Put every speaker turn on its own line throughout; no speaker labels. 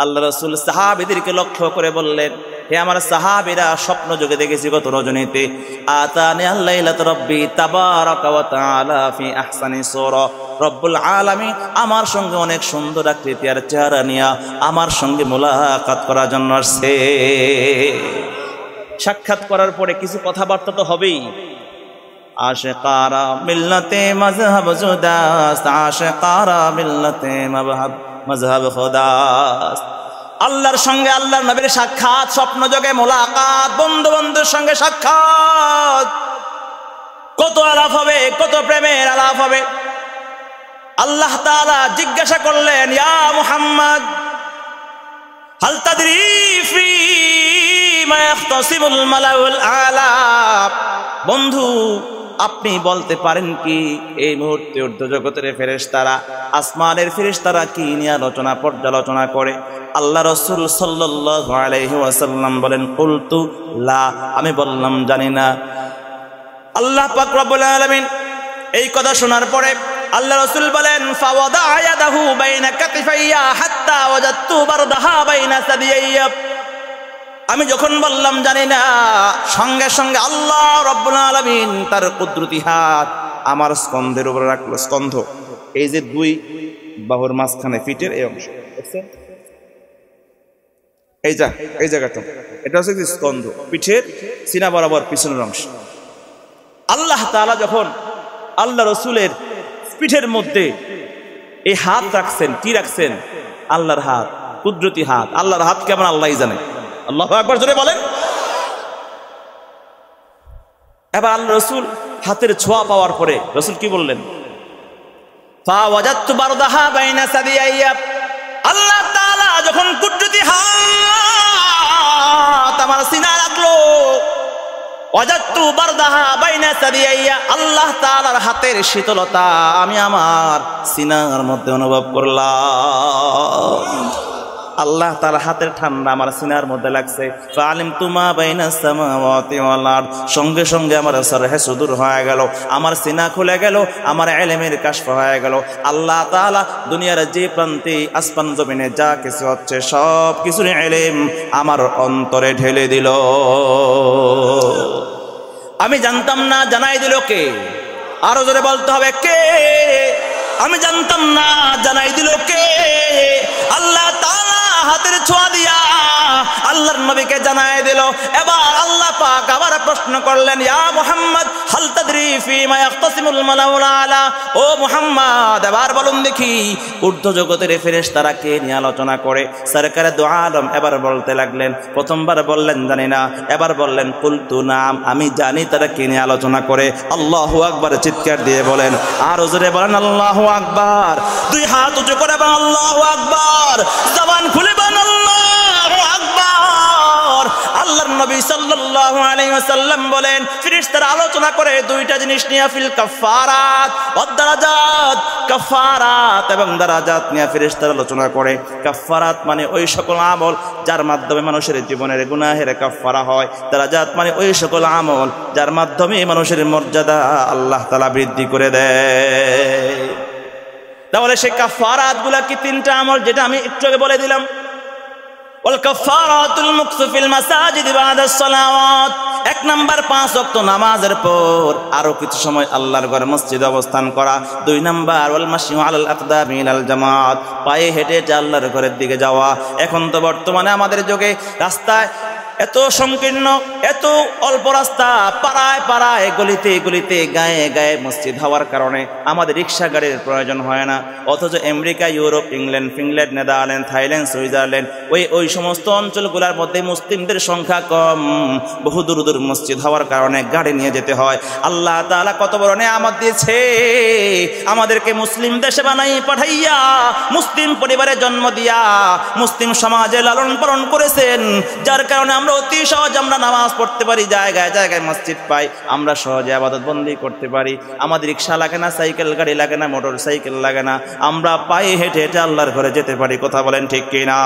আল্লাহ রাসূল সাহাবীদেরকে লক্ষ্য করে বললেন, হে আমার সাহাবীরা, স্বপ্ন যোগে দেখেছি গত রজনীতে আতানি আল্লাইলাত রব্বি তাবারাকা ওয়া তাআলা ফি আহসানি সূরা, রব্বুল আলামিন আমার সঙ্গে অনেক সুন্দর আকৃতি আর চেহারা নিয়ে আমার সঙ্গে মুলাকাত করার জন্য আসছে। সাক্ষাৎ করার পরে কিছু কথাবার্তা তো হবেই। আশিকারা মিল্লাতে মাযহাব জুদাস, আশিকারা মিল্লাতে মাযহাব খুদাস। আল্লাহর সঙ্গে আল্লাহর নবীর সাক্ষাৎ, স্বপ্ন যোগে মোলাকাত, বন্ধু বন্ধুর সঙ্গে সাক্ষাৎ, কত আলাপ হবে, কত প্রেমের আলাপ হবে। আল্লাহ তাআলা জিজ্ঞাসা করলেন, ইয়া মুহাম্মদ হাল তাদরি ফি মা ইয়াখতাসিমুল মালাউল আলা, বন্ধু আপনি বলতে পারেন কি এই মুহূর্তে ঊর্ধ্ব জগতের ফেরেশতারা, আসমানের ফেরেশতারা কি নিয়ে আলোচনা পর্যালোচনা করে? আল্লাহ রাসূল সাল্লাল্লাহু আলাইহি ওয়াসাল্লাম বলেন, কুলতু লা, আমি বললাম জানি না। আল্লাহ পাক রব্বুল আলামিন এই কথা শোনার পরে আল্লাহ রাসূল বলেন, ফাওয়াদা ইয়াদাহু বাইনা কাতিফাইয়া হাত্তা ওয়াজাদতু বারদাহা বাইনা সাদিয়াইয়া, আমি যখন বললাম জানি না, সঙ্গে সঙ্গে আল্লাহ রব্বুল আলামিন তার কুদরতি হাত আমার স্কন্ধের উপরে রাখলো। স্কন্ধ এই যে দুই বাহুর মাঝখানে পিঠের এই অংশ দেখছেন, এই জায়গাটা, এটা হচ্ছে স্কন্ধ, পিঠের সিনা বরাবর পিছনের অংশ। আল্লাহ তাআলা যখন আল্লাহ রাসূলের পিঠের মধ্যে এই হাত রাখছেন, কি রাখছেন? আল্লাহর হাত, কুদরতি হাত। আল্লাহর হাত কেমন আল্লাহই জানে। আল্লাহু আকবার জোরে বলেন। এবার আল্লাহ রাসূল হাতের ছোঁয়া পাওয়ার পরে রাসূল কি বললেন? ফাওয়াজাদতু বারদাহা বাইনা সাদিয়াইয়া, আল্লাহ তাআলা যখন কুদরতি হাত আমার সিনায় রাখলো, ওয়াজাদতু বারদাহা বাইনা সাদিয়াইয়া, আল্লাহ তাআলার হাতের শীতলতা আমি আমার সিনার মধ্যে অনুভব করলাম। আল্লাহ তাআলা হাতের ঠান্ডা আমার সিনার মধ্যে লাগছে। ফাআলিমতু মা বাইনাস সামাওয়াতি ওয়াল আরদ, সঙ্গে সঙ্গে আমার সরহে সুদূর হয়ে গেল, আমার সিনা খুলে গেল, আমার ইলমের কাশফ হয়ে গেল। আল্লাহ তাআলা দুনিয়ার যে প্রান্তে আসমান জমিনে যা কিছু হচ্ছে সব কিছুর ইলম আমার অন্তরে ঢেলে দিল। আমি জানতাম না, জানাই দিল কে? আরো জোরে বলতে হবে, কে? আমি জানতাম না, জানাই দিল কে? আল্লাহ তাআলা হাতের ছোঁয়া দিয়া আল্লাহর নবীকে জানাই দিল। এবার আল্লাহ পাক আবার প্রশ্ন করলেন, ইয়া মুহাম্মদ হাল তাদরি ফি মা ইয়াখতাসিমুল মালাউল আলা, ও মুহাম্মদ এবার বলুন দেখি ঊর্ধ্ব জগতের ফেরেশতারা কে নিয়ে আলোচনা করে? সরকারে দু আলম এবার বলতে লাগলেন, প্রথমবার বললেন জানি না, এবার বললেন কুলতু নাম, আমি জানি তারা কে নিয়ে আলোচনা করে। আল্লাহু আকবার চিৎকার দিয়ে বলেন, আর জোরে বলেন আল্লাহু আকবার। দুই হাত উঁচু করে বলেন আল্লাহু আকবার, জবান খুলে বলেন আল্লাহু আকবার। আল্লাহর নবী সাল্লাল্লাহু আলাইহি ওয়াসাল্লাম বলেন, ফেরেশতারা আলোচনা করে দুইটা জিনিস নিয়ে, ফিল কাফারাত ওয়াদ দারাজাত, কাফারাত এবং দারাজাত নিয়ে ফেরেশতারা আলোচনা করে। কাফারাত মানে ওই সকল আমল যার মাধ্যমে মানুষের জীবনের গুনাহের কাফারা হয়। দারাজাত মানে ওই সকল আমল যার মাধ্যমে মানুষের মর্যাদা আল্লাহ তাআলা বৃদ্ধি করে দেয়। তাহলে সেই কাফারাত গুলা কি? তিনটা আমল, যেটা আমি একটু আগে বলে দিলাম। ওয়াল কাফারাতুল মুকসু ফিল মাসাজিদ বা'দা সালাওয়াত, এক নাম্বার 5 ওয়াক্ত নামাজের পর আরো কিছু সময় আল্লাহর ঘরে মসজিদে অবস্থান করা। 2 নাম্বার ওয়াল মাশিউ আলাল আকদামি ইলাল জামাত, পায়ে হেঁটে আল্লাহর ঘরের দিকে যাওয়া। এখন তো বর্তমানে আমাদের যুগে রাস্তায় এত সংকীর্ণ, এত অল্প রাস্তা, পাড়ায় পাড়ায় গলিতে গলিতে গায়ে গায়ে মসজিদ হওয়ার কারণে আমাদের রিক্সা গাড়ির প্রয়োজন হয় না। অথচ America, Europe, England, Finland, Netherland, Thailand, Switzerland ওই সমস্ত অঞ্চলগুলোর মধ্যে মুসলিমদের সংখ্যা কম, বহু দূর দূর মসজিদ হওয়ার কারণে গাড়ি নিয়ে যেতে হয়। আল্লাহ তাআলা কত বড় নেয়ামত দিয়েছে আমাদেরকে, মুসলিম দেশে বানাই পাঠাইয়া, মুসলিম পরিবারে জন্ম দিয়া, মুসলিম সমাজে লালন পালন করেছেন, যার কারণে আমরা অতি সহজে আমরা নামাজ পড়তে পারি, জায়গায় জায়গায় মসজিদ পাই, আমরা সহজে ইবাদত বন্দি করতে পারি। আমাদের রিক্সা লাগে না, সাইকেল গাড়ি লাগে না, মোটর সাইকেল লাগে না, আমরা পায়ে হেঁটে হেঁটে আল্লাহর ঘরে যেতে পারি। কথা বলেন ঠিক কিনা?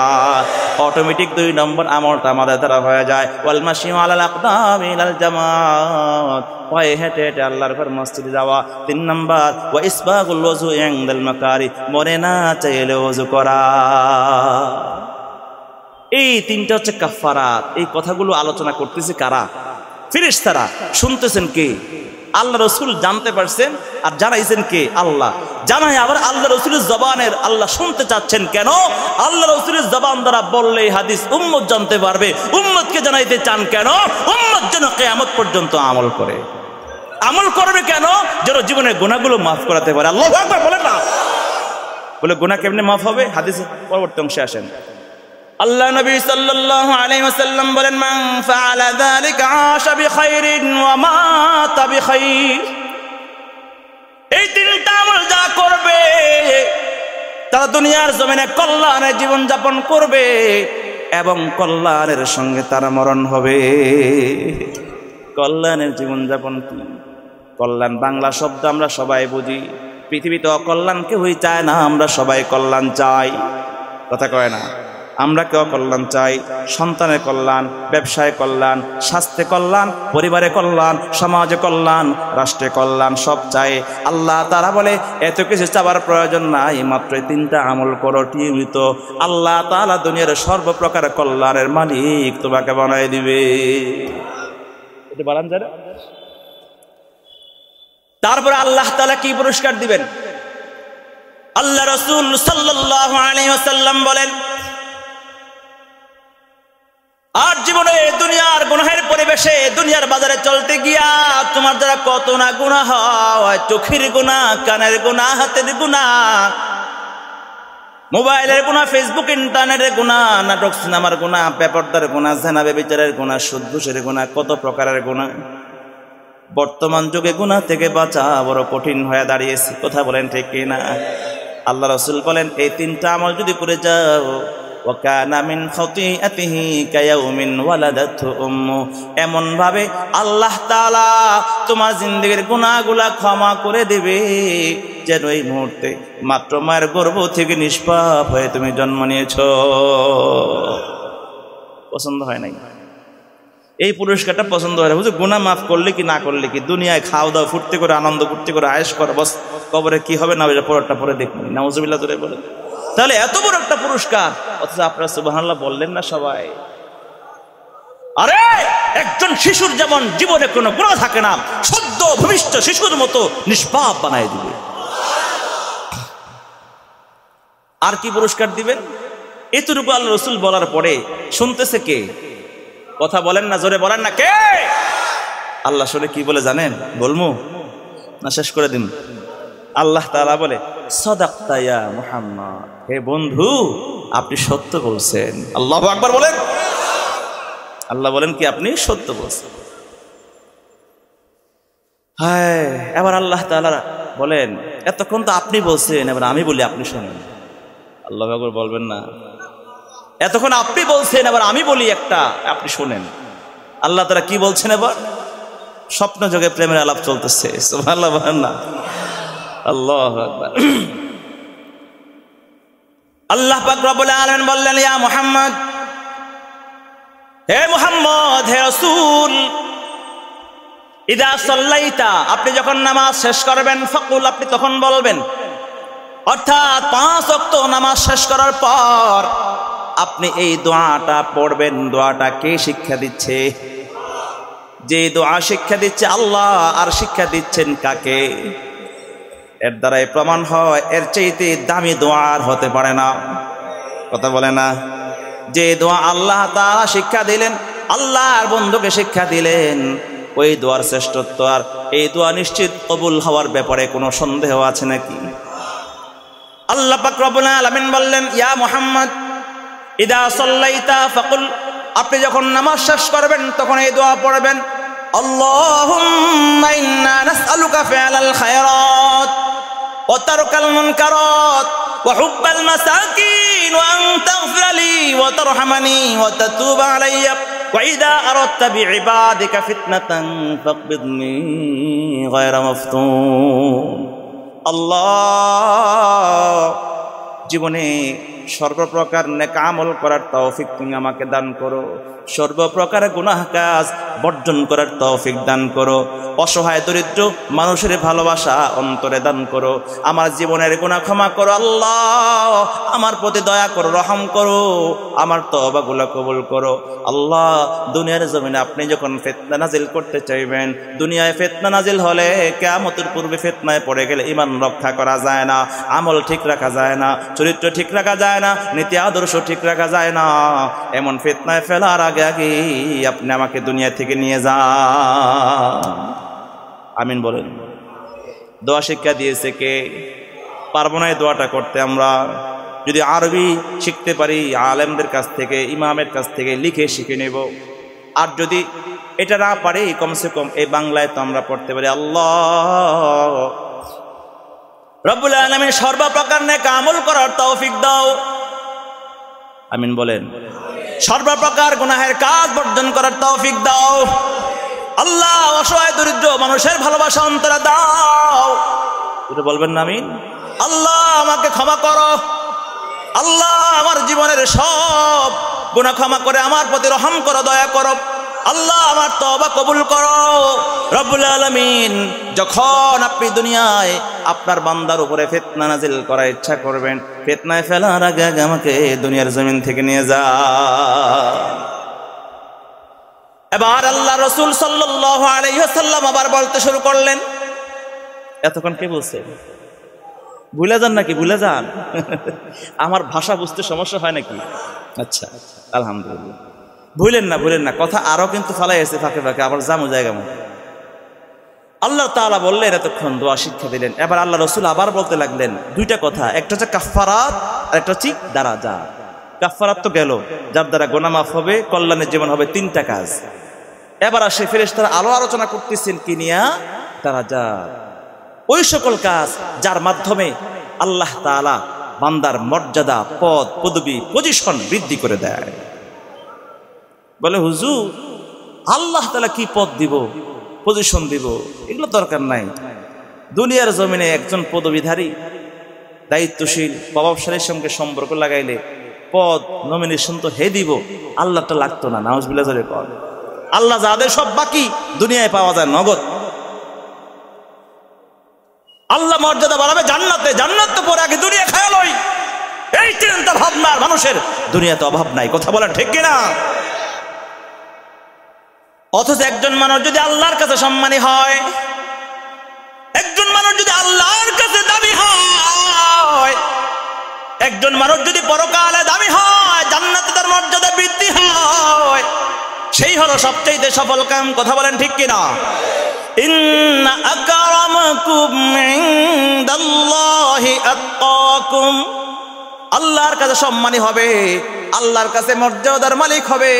অটোমেটিক 2 নম্বর আমলটা আমাদের দ্বারা হয়ে যায়। ওয়াল মাশিউ আলাল আকদামি ইলাল জামাত, পায়ে হেঁটে হেঁটে আল্লাহর ঘর মসজিদে যাওয়া। 3 নম্বর ওয়া ইসবাগুল ওযু ইনদাল মাকারি, মনে না চাইলে ওযু করা। এই তিনটা হচ্ছে কাফারাত। এই কথাগুলো আলোচনা করতেছে কারা? ফেরেশতারা। শুনতেছেন কে? আল্লাহ রসুল জানতে পারছেন, আর জানাইছেন কে? আল্লাহ। জানাই আবার আল্লাহ রসুলের জবানের আল্লাহ শুনতে চাচ্ছেন কেন? আল্লাহ রসুলের জবান দ্বারা বললে হাদিস উম্মত জানতে পারবে। উম্মতকে জানাইতে চান কেন? উম্মত যেন কিয়ামত পর্যন্ত আমল করে। আমল করবে কেন? যেন জীবনের গুনাহগুলো মাফ করাতে পারে। আল্লাহু আকবার বলেন না। বলে গুনাহ কেমনে মাফ হবে? হাদিসের পরবর্তী অংশে আসেন। আল্লাহ নবী সাল্লাল্লাহু আলাইহি ওয়াসাল্লাম বলেন, মান ফাআলা যালিকা আশা বিখাইরিন ওয়া মাতা বিখাইর। এই তিনটা আমল যা করবে তারা দুনিয়ার জমিনে কল্যাণে জীবন যাপন করবে এবং কল্যাণের সঙ্গে তারা মরণ হবে। কল্যাণের জীবন যাপন কি? কল্যাণ বাংলা শব্দ আমরা সবাই বুঝি। পৃথিবীতে অকল্যাণ কেউই চায় না, আমরা সবাই কল্যাণ চাই। কথা কয় না? আমরা কেউ কল্যাণ চাই। সন্তানের কল্যাণ, ব্যবসায় কল্যাণ, স্বাস্থ্যে কল্যাণ, পরিবারে কল্যাণ, সমাজে কল্যাণ, রাষ্ট্রে কল্যাণ, সব চাই। আল্লাহ তাআলা বলে এত কিছু চাবার প্রয়োজন নাই, মাত্র তিনটা আমল করো নিয়মিত। আল্লাহ তাআলা দুনিয়ার সর্বপ্রকার কল্যাণের মালিক তোমাকে বানাই দিবে। এটা বলেন যারা। তারপরে আল্লাহ তাআলা কি পুরস্কার দিবেন? আল্লাহ রাসূল সাল্লাল্লাহু আলাইহি ওয়াসাল্লাম বলেন, আর জীবনে দুনিয়ার গুনাহের পরিবেশে দুনিয়ার বাজারে চলতে গিয়া তোমার দ্বারা কত না গুনাহ হয়। চোখের গুনাহ, কানের গুনাহ, হাতের গুনাহ, মোবাইলের গুনাহ, ফেসবুক ইন্টারনেটের গুনাহ, নাটক সিনেমার গুনাহ, পেপারদার গুনাহ, জেনা ব্যভিচারের গুনাহ, সুদ ঘুষের গুনাহ, কত প্রকারের গুনাহ। বর্তমান যুগে গুনাহ থেকে বাঁচা বড় কঠিন হয়ে দাঁড়িয়েছে। কথা বলেন ঠিক কিনা? আল্লাহ রাসূল বলেন এই তিনটা আমল যদি করে যাও, ওয়াকানা মিন খাতিআতিহি কায়াউমিন ওয়ালাদাতহু উম্মু, এমন ভাবে আল্লাহ তাআলা তোমার জিন্দেগীর গুনাহগুলা ক্ষমা করে দেবে যেন এই মুহূর্তে মাত্র মায়ের গর্ভ থেকে নিষ্পাপ হয়ে তুমি জন্ম নিয়েছো। পছন্দ হয় নাই? এই পুরস্কারটা পছন্দ হয় না। বুঝো, গুনাহ মাফ করলে কি না করলে কি, দুনিয়ায় খাওয়া দাওয়া ফুর্তি করে, আনন্দ ফুর্তি করে, আয়েশ করো, বস কবরে কি হবে না হবে পরেরটা পরে দেখবেন। নাউজুবিল্লাহ ধরে বলে। তাহলে এত বড় একটা পুরস্কার, অথচ আপনারা সুবহানাল্লাহ বললেন না সবাই। আরে একজন শিশুর যেমন জীবনে কোনো গুনাহ থাকে না, সদ্য ভূমিষ্ঠ শিশুর মতো নিষ্পাপ বানায় দিবে। আর কি পুরস্কার দিবেন? এতটুকু আল্লাহ রাসূল বলার পরে শুনতেছে কে? কথা বলেন না, জোরে বলেন না, কে? আল্লাহ শুনে কি বলে জানেন? বলবো না শেষ করে দিন? আল্লাহ তাআলা বলে, সাদাকতা ইয়া মুহাম্মদ, হে বন্ধু আপনি সত্য বলছেন। আল্লাহু আকবার বলেন। আল্লাহ বলেন কি আপনি সত্য বলছেন। হায়, এবার আল্লাহ তাআলা বলেন এতক্ষণ তো আপনি বলছেন, এবার আমি বলি আপনি শোনেন। আল্লাহু আকবার বলবেন না? এতক্ষণ আপনি বলছেন, এবার আমি বলি একটা, আপনি শোনেন। আল্লাহ তাআলা কি বলছেন এবার? স্বপ্ন যোগে প্রেমের আলাপ চলতেছে। সুবহানাল্লাহ বলেন না? আল্লাহু আকবার। আল্লাহ পাক রব্বুল আলামিন বললেন, ইয়া মুহাম্মদ, হে মুহাম্মদ, হে রাসূল, ইদা সাল্লাইতা, আপনি যখন নামাজ শেষ করবেন, ফাকুল, আপনি তখন বলবেন, অর্থাৎ 5 ওয়াক্ত নামাজ শেষ করার পর আপনি এই দোয়াটা পড়বেন। দোয়াটা কে শিক্ষা দিচ্ছে? যে দোয়া শিক্ষা দিচ্ছে আল্লাহ। আর শিক্ষা দিচ্ছেন কাকে? এর দ্বারাই প্রমাণ হয় এর চাইতে দামি দোয়া আর হতে পারে না। কথা বলে না? যে দোয়া আল্লাহ তাআলা শিক্ষা দিলেন, আল্লাহর বন্ধুকে শিক্ষা দিলেন, ওই দোয়ার শ্রেষ্ঠত্ব আর এই দোয়া নিশ্চিত কবুল হওয়ার ব্যাপারে কোনো সন্দেহ আছে নাকি? আল্লাহ পাক রব্বুল আলামিন বললেন, ইয়া মুহাম্মদ, ইদা সাল্লাইতা ফাকুল, আপনি যখন নামাজ শেষ করবেন তখন এই দোয়া পড়বেন, আল্লাহুম্মা ইন্না নাসআলুকা ফিআলাল খায়রাত ওয়া তারকাল মুনকারাত ওয়া হুব্বাল মাসাকিন ওয়া আন তাগফিরা লি ওয়া তারহামানি ওয়া তাতুবা আলাইয়া ওয়া ইদা আরাদতা বিইবাদিকা ফিতনাতান ফাকবিদনি গায়রা মাফতুন। আল্লাহ, জীবনে সর্বপ্রকার নেক আমল করার তৌফিক তুমি আমাকে দান করো, সর্বপ্রকার গুনাহ কাজ বর্জন করার তৌফিক দান করো। অসহায় দরিদ্র মানুষের ভালোবাসা অন্তরে দান করো। আমার জীবনের গুনাহ ক্ষমা করো আল্লাহ, আমার প্রতি দয়া করো, রহম করো, আমার তওবাগুলো কবুল করো আল্লাহ। দুনিয়ার জমিনে আপনি যখন ফিতনা নাজিল করতে চাইবেন, দুনিয়ায় ফিতনা নাজিল হলে কিয়ামতের পূর্বে ফিতনায় পড়ে গেলে ঈমান রক্ষা করা যায় না, আমল ঠিক রাখা যায় না, চরিত্র ঠিক রাখা যায় না, নীতি আদর্শ ঠিক রাখা যায় না। এমন ফিতনায় ফেলার আগে আগে আপনি আমাকে দুনিয়া থেকে নিয়ে যান। আমিন বলেন। দোয়া শিক্ষা দিয়েছে কে? পারবো না এই দোয়াটা করতে। আমরা যদি আরবি শিখতে পারি আলেমদের কাছ থেকে, ইমামের কাছ থেকে লিখে শিখে নেব। আর যদি এটা না পারি কমসে কম এই বাংলায় তো আমরা পড়তে পারি। আল্লাহ রব্বুল আলামিন সর্বপ্রকার নেক আমল করার তৌফিক দাও। আমিন বলেন। সর্বপ্রকার গুনাহের কাজ বর্জন করার তৌফিক দাও আল্লাহ। অসহায় দরিদ্র মানুষের ভালোবাসা অন্তরে দাও। এটা বলবেন না আমিন? আল্লাহ আমাকে ক্ষমা করো আল্লাহ, আমার জীবনের সব গুনাহ ক্ষমা করে আমার প্রতি রহম করো, দয়া করো আল্লাহ, আমার তওবা কবুল করো রব্বুল আলামিন। যখন আপনি দুনিয়ায় আপনার বান্দার উপরে ফিতনা নাজিল করার ইচ্ছা করবেন, ফিতনায় ফেলার আগে আগে আমাকে দুনিয়ার জমিন থেকে নিয়ে যা। এবার আল্লাহ রাসূল সাল্লাল্লাহু আলাইহি ওয়াসাল্লাম আবার বলতে শুরু করলেন। এতক্ষণ কে বলছে? ভুলে যান নাকি? ভুলে যান? আমার ভাষা বুঝতে সমস্যা হয় নাকি? আচ্ছা আলহামদুলিল্লাহ। ভুলেন না, ভুলেন না, কথা আরো কিন্তু ফালাই আছে ফাঁকে ফাঁকে, আবার জামু জায়গা মতো। আল্লাহ তাআলা বললেন, এতক্ষণ দোয়া শিক্ষা দিলেন। এবার আল্লাহ রাসূল আবার বলতে লাগলেন দুইটা কথা। একটা হচ্ছে কাফফারাত, আর একটা হচ্ছে দারাজাত। কাফফারাত তো গেল, যার দ্বারা গুনাহ মাফ হবে, কল্যাণের জীবন হবে, তিনটা কাজ। এবার আসে ফেরেশতারা আলো আলোচনা করতেছেন কি নিয়া? দারাজাত, ওই সকল কাজ যার মাধ্যমে আল্লাহ তাআলা বান্দার মর্যাদা, পদ, পদবি, পজিশন বৃদ্ধি করে দেয়। বলে হুজুর আল্লাহ তাআলা কি পদ দিব, পজিশন দিব, এগুলো দরকার নাই। দুনিয়ার জমিনে একজন পদবিধারী, দায়িত্বশীল, প্রভাবশালীর সঙ্গে সম্পর্ক লাগাইলে পদ, নমিনেশন তো হে দিব, আল্লাহটা লাগতো না। নাউজুবিল্লাহ জোরে কর। আল্লাহ যাদের সব বাকি দুনিয়ায় পাওয়া যায় নগদ। আল্লাহ মর্যাদা বাড়াবে জান্নাতে, জান্নাত তো পরে আগে দুনিয়া খেয়াল হই, এই চিন্তা ভাবনার মানুষের দুনিয়াতে অভাব নাই। কথা বলা ঠিক কিনা? অথচ একজন মানুষ যদি আল্লাহর কাছে সম্মানী হয়, একজন মানুষ যদি আল্লাহর কাছে দামি হয়, একজন মানুষ যদি পরকালে দামি হয়, জান্নাতে তার মর্যাদা বৃদ্ধি হয়, সেই হলো সবচেয়ে সফল কাম। কথা বলেন ঠিক কিনা? ইন্না আকরামাকুম ইনদাল্লাহি আতকাকুম। আল্লাহর কাছে সম্মানী হবে, আল্লাহর কাছে মর্যাদার মালিক হবে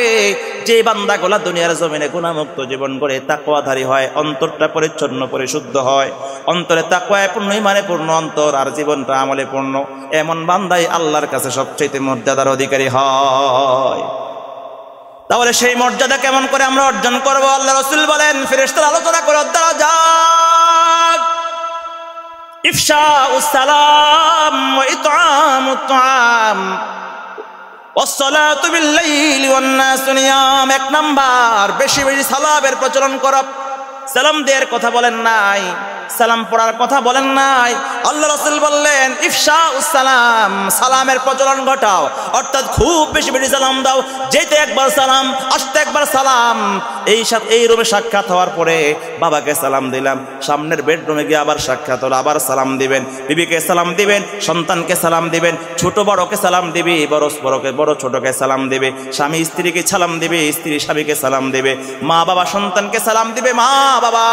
যে বান্দাগুলা দুনিয়ার জমিনে গুনাহমুক্ত জীবন করে তাকওয়াধারী হয়, অন্তরটা পরিচ্ছন্ন পরিশুদ্ধ হয়, অন্তরে তাকওয়ায় পূর্ণ, ঈমানে পূর্ণ অন্তর, আর জীবনটা আমলে পূর্ণ। এমন বান্দাই আল্লাহর কাছে সবচেয়ে মর্যাদার অধিকারী হয়। তাহলে সেই মর্যাদা কেমন করে আমরা অর্জন করব? আল্লাহ রাসূল বলেন, ফেরেশতারা আলোচনা করে দারাজাত, ইফশাউস সালাম ওয়া ইতআমুত তাআম ওয়াসসালাতু বিল-লাইলি ওয়ান-নাসু নিয়াম। এক নাম্বার, বেশি বেশি সালামের প্রচলন করা। সালাম দেওয়ার কথা বলেন নাই, সালাম পড়ার কথা বলেন নাই। আল্লাহ রাসূল বললেন ইফশাউস সালাম, সালামের প্রচলন ঘটাও, অর্থাৎ খুব বেশি বেশি সালাম দাও। যেতে একবার সালাম, আসতে একবার সালাম। এই রুমে সাক্ষাৎ হওয়ার পরে বাবাকে সালাম দিলাম, সামনের বেডরুমে গিয়ে আবার সাক্ষাৎ হলো, আবার সালাম দিবেন। বিবিকে সালাম দিবেন, সন্তানকে সালাম দিবেন, ছোট বড়কে সালাম দিবে, বড় ছোটকে সালাম দিবে, স্বামী স্ত্রীকে সালাম দিবে, স্ত্রী স্বামীকে সালাম দিবে, মা বাবা সন্তানকে সালাম দিবে, মা বাবা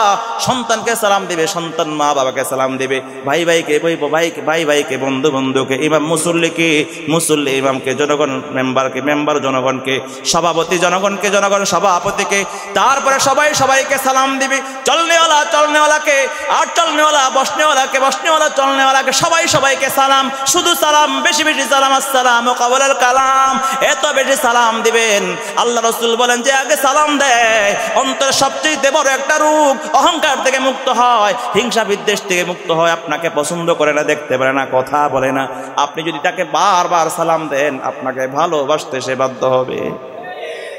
সন্তানকে সালাম দিবে, সন্তান মা বাবাকে সালাম দিবে, ভাই ভাইকে, বন্ধু বন্ধুকে, ইমাম মুসল্লিকে, মুসল্লি ইমামকে, জনগণ মেম্বারকে, মেম্বার জনগণকে, সভাপতি জনগণকে, জনগণ সভাপতিকে, তারপরে সবাইকে সালাম দিবে। চলনেওয়ালাকে, আর চলনেওয়ালা বসনেওয়ালাকে, বসনেওয়ালা চলনেওয়ালাকে, সবাইকে সালাম। শুধু সালাম, বেশি বেশি সালাম। আসসালামু কাবলাল কালাম, এত বেশি সালাম দিবেন। আল্লাহ রাসূল বলেন যে আগে সালাম দেয় অন্তর সবচেয়ে বড় একটা রোগ, অহংকার থেকে মুক্ত হয়, হিংসা বিদ্বেষ থেকে মুক্ত হয়। আপনাকে পছন্দ করে না, দেখতে পারে না, কথা বলে না, আপনি যদি তাকে বারবার সালাম দেন আপনাকে ভালোবাসতে সে বাধ্য হবে।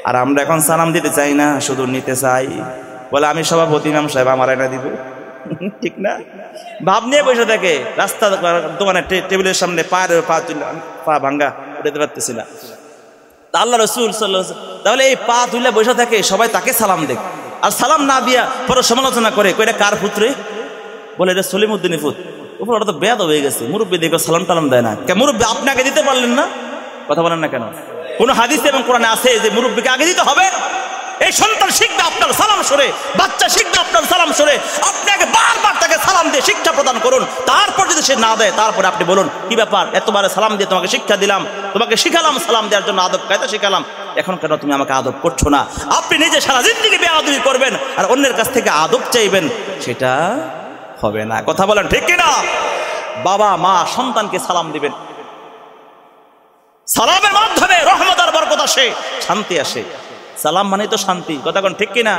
আর আমরা এখন সালাম দিতে চাই না, শুধু নিতে চাই। বলে আমি সভাপতি, ইমাম সাহেব আমার এটা দিব। ঠিক না? ভাব নিয়ে বসে থাকে রাস্তা দোকানে টেবিলের সামনে পা ভাঙ্গা উঠাতে পারতেছি না। আল্লাহ রসুল সাল্লাল্লাহু আলাইহি ওয়াসাল্লাম তাহলে এই পা তুলে বসে থাকে, সবাই তাকে সালাম দেখ, আর সালাম না দিয়া পরে সমালোচনা করে এটা কার পুত্রে? বলে এটা সলিমউদ্দিনের পুত। উপর ওটা তো বেয়াদ হয়ে গেছে, মুরব্বী দেখো সালাম টালাম দেয় না। কে মুরব্বী আপনাকে দিতে পারলেন না? কথা বলেন না কেন? কোন হাদিসে এবং কোরআনে আছে যে মুরব্বীকে আগে দিতে হবে? এই সন্তান শিখবে আপনার সালাম সরে, বাচ্চা শিখবে আপনার সালাম সরে। আপনাকে বারবার তাকে সালাম দিয়ে শিক্ষা প্রদান করুন, তারপর যদি সে না দেয় তারপরে আপনি বলুন কি ব্যাপার, এতবারে সালাম দিয়ে তোমাকে শিক্ষা দিলাম, তোমাকে শিখালাম সালাম দেওয়ার জন্য, আদব কায়দা শিখালাম, এখন কেন তুমি আমাকে আদব করছো না? আপনি নিজে সারা জিন্দেগি বেয়াদবি করবেন আর অন্যের কাছ থেকে আদব চাইবেন, সেটা হবে না। কথা বলেন ঠিক কিনা? বাবা মা সন্তানকে সালাম দিবেন, সালামের মাধ্যমে রহমত আর বরকত আসে, শান্তি আসে। সালাম মানে তো শান্তি। কথা কোন ঠিক কিনা?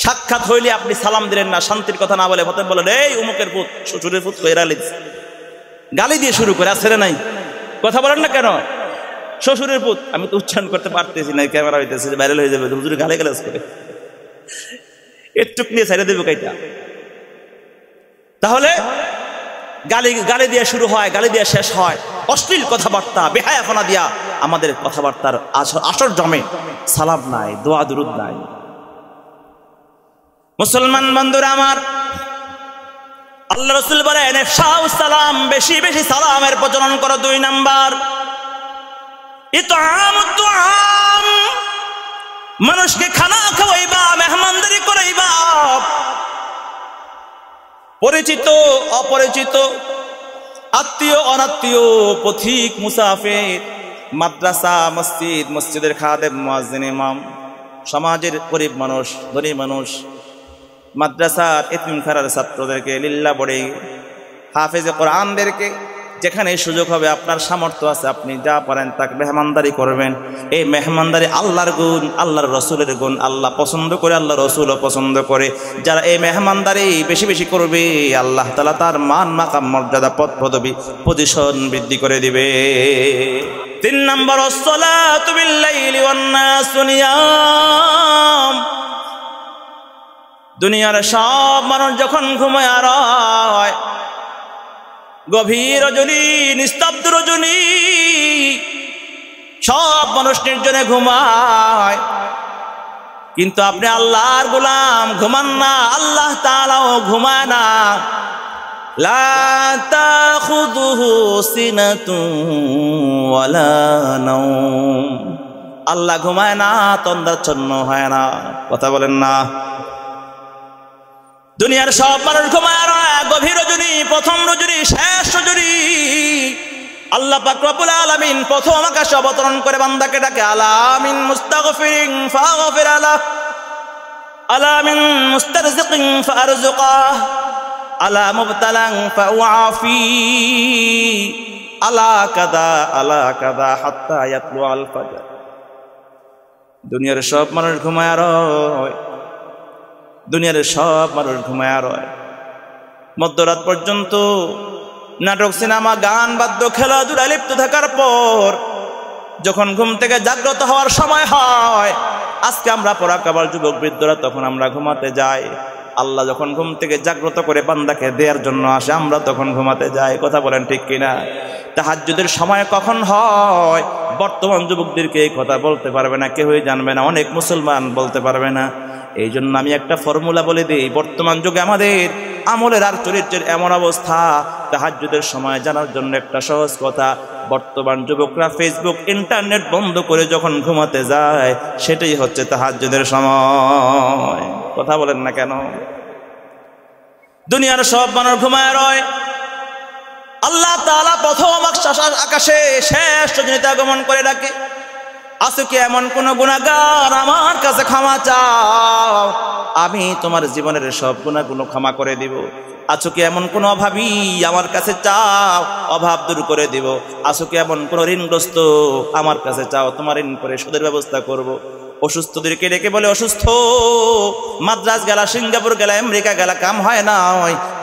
সাক্ষাৎ হইলে আপনি সালাম দিলেন না, শান্তির কথা না বলে হতেন বলেন এই উমুকের পুত, শ্বশুরের পুত গালি দিয়ে শুরু করে আসলে নাই। কথা বলেন না কেন? শ্বশুরের পুত, আমি তো উচ্চারণ করতে পারতেছি না, ক্যামেরা হইতেছে, ভাইরাল হয়ে যাবে, হুজুর গালি গালাজ করে একটুক নিয়ে ছাইড়ে দেবে কাইটা। তাহলে গালি দিয়ে শুরু হয়, গালি দিয়ে শেষ হয়, অশ্লীল কথাবার্তা বেহায়াপনা দিয়া আমাদের কথাবার্তার আসর জমে। সালাম নাই, দোয়া দুরুদ নাই। মুসলমান বন্ধুরা আমার, আল্লাহ রাসূল বলেন ইফশাউ সালাম, বেশি বেশি সালামের প্রচলন করো। 2 নাম্বার ইতআমুত তুআম, মানুষকে খানা খাওয়াইবা, মেহমানদারি করাইবা। পরিচিত অপরিচিত, আত্মীয় অনাত্মীয়, পথিক মুসাফির, মাদ্রাসা মসজিদ, মসজিদের খাদেম মুয়াজ্জিন ইমাম, সমাজের গরিব মানুষ, ধনী মানুষ, মাদ্রাসার এতিমখানার ছাত্রদেরকে, লিল্লাহ পড়ে হাফেজে কোরআনদেরকে, যেখানে সুযোগ হবে আপনার সামর্থ্য আছে আপনি যা পারেন তাকে মেহমানদারি করবেন। এই মেহমানদারি আল্লাহর গুণ, আল্লাহর রসুলের গুণ। আল্লাহ পছন্দ করে, আল্লাহ রসুলও পছন্দ করে। যারা এই মেহমানদারি বেশি বেশি করবে আল্লাহ তাআলা তার মান মাকাম মর্যাদা পদ পদবী পজিশন বৃদ্ধি করে দিবে। 3 নম্বর আসসালাতু বিল-লাইলি ওয়ান-নাসু নিয়াম, দুনিয়ার সব মানুষ যখন ঘুমায় আর হয়, গভীর রজনী, নিস্তব্ধ রজনী, সব মানুষ নির্জনে ঘুমায়, কিন্তু আপনি আল্লাহর গোলাম ঘুমান না, আল্লাহ তাআলাও ঘুমায় না। লা তাখুযুহু সিনাতুন ওয়ালা নাওম, আল্লাহ ঘুমায় না, তন্দ্রাচ্ছন্ন হয় না। কথা বলেন না? দুনিয়ার সব মানুষ ঘুমায় আর গভীর রজনী, প্রথম রজনী, শেষ রজনী, আল্লাহ পাক রব্বুল আলামিন প্রথম আকাশে অবতরণ করে বান্দাকে ডাকে, আলা মিন মুস্তাগফিরিন ফাগফির আলাহ, আলা মিন মুস্তারজিকিন ফারজুকাহ, আলা মুবতালান ফাউআফি, আলা কাদা হাত্তা ইয়াতলু আল ফাজর। দুনিয়ার সব মানুষ ঘুমায় আর দুনিয়ার সব মানুষ ঘুমায় আর মধ্যরাত পর্যন্ত নাটক, সিনেমা, গান, বাদ্য, খেলাধুলায় লিপ্ত থাকার পর যখন ঘুম থেকে জাগ্রত হওয়ার সময় হয়, আজকে আমরা পরাকাবার যুবক বৃদ্ধরা তখন আমরা ঘুমাতে যাই। আল্লাহ যখন ঘুম থেকে জাগ্রত করে বান্দাকে দেওয়ার জন্য আসে, আমরা তখন ঘুমাতে যাই। কথা বলেন ঠিক কিনা? তাহাজ্জুদের সময় কখন হয় বর্তমান যুবকদেরকে এই কথা বলতে পারবে না, কেউই জানবে না, অনেক মুসলমান বলতে পারবে না। এই জন্য আমি একটা ফর্মুলা বলে দিই, বর্তমান যুগে আমাদের আমলের আর চরিত্রের এমন অবস্থা, তাহাজ্জুদের সময় জানার জন্য একটা সহজ কথা, বর্তমান যুবকরা ফেসবুক, ইন্টারনেট বন্ধ করে যখন ঘুমাতে যায় সেটাই হচ্ছে তাহাজ্জুদের সময়। কথা বলেন না কেন? দুনিয়ার সব মানুষ ঘুমায় রয়, আল্লাহ তাআলা প্রথম আকাশে শেষ রজনীতে আগমন করে ডাকে, আছো কি এমন কোন গুনাহগার আমার কাছে ক্ষমা চাও, আমি তোমার জীবনের সব গুনাহগুলো ক্ষমা করে দিব। আছো কি এমন কোন অভাবী আমার কাছে চাও, অভাব দূর করে দিব। আছো কি এমন কোন ঋণগ্রস্ত আমার কাছে চাও, তোমার ঋণ পরিশোধের ব্যবস্থা করব। অসুস্থদেরকে ডেকে বলে, অসুস্থ, মাদ্রাজ গেলা, সিঙ্গাপুর গেলা, আমেরিকা গেলা, কাম হয় না,